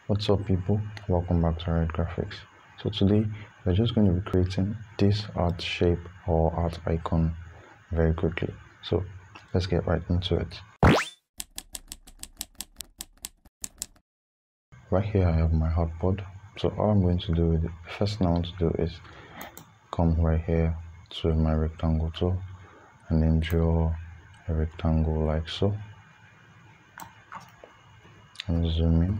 What's up, people? Welcome back to Riot Graphics. So today we're just going to be creating this art shape or art icon very quickly. So let's get right into it. Right here I have my artboard. So all I'm going to do with it, the first thing I want to do is come right here to my rectangle tool and then draw a rectangle like so, and zoom in,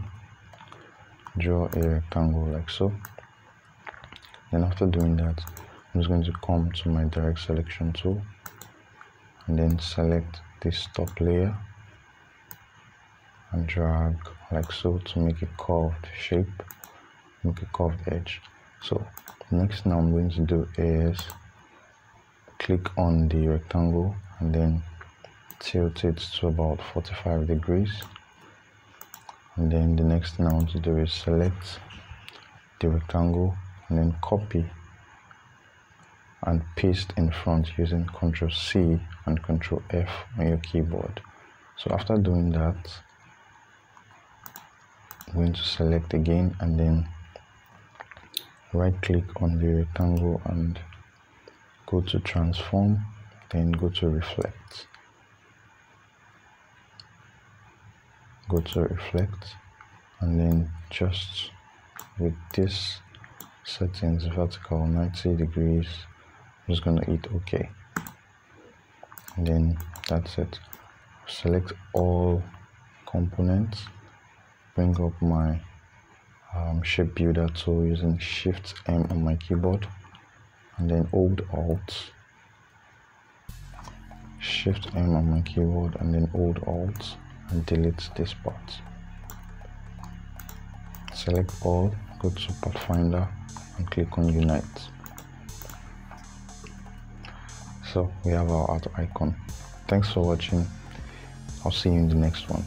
draw a rectangle like so. Then after doing that, I'm just going to come to my direct selection tool and then select this top layer and drag like so to make a curved shape, make a curved edge. So the next thing I'm going to do is click on the rectangle and then tilt it to about 45 degrees. And then the next thing I want to do is select the rectangle and then copy and paste in front using Ctrl C and Ctrl F on your keyboard. So after doing that, I'm going to select again and then right click on the rectangle and go to transform, then go to reflect. Go to reflect and then just with this settings vertical 90 degrees, I'm just going to hit OK. And then that's it. Select all components, bring up my shape builder tool using Shift M on my keyboard, and then hold Alt, Shift M on my keyboard and then hold Alt and delete this part. Select all, go to Pathfinder and click on Unite. So we have our art icon. Thanks for watching. I'll see you in the next one.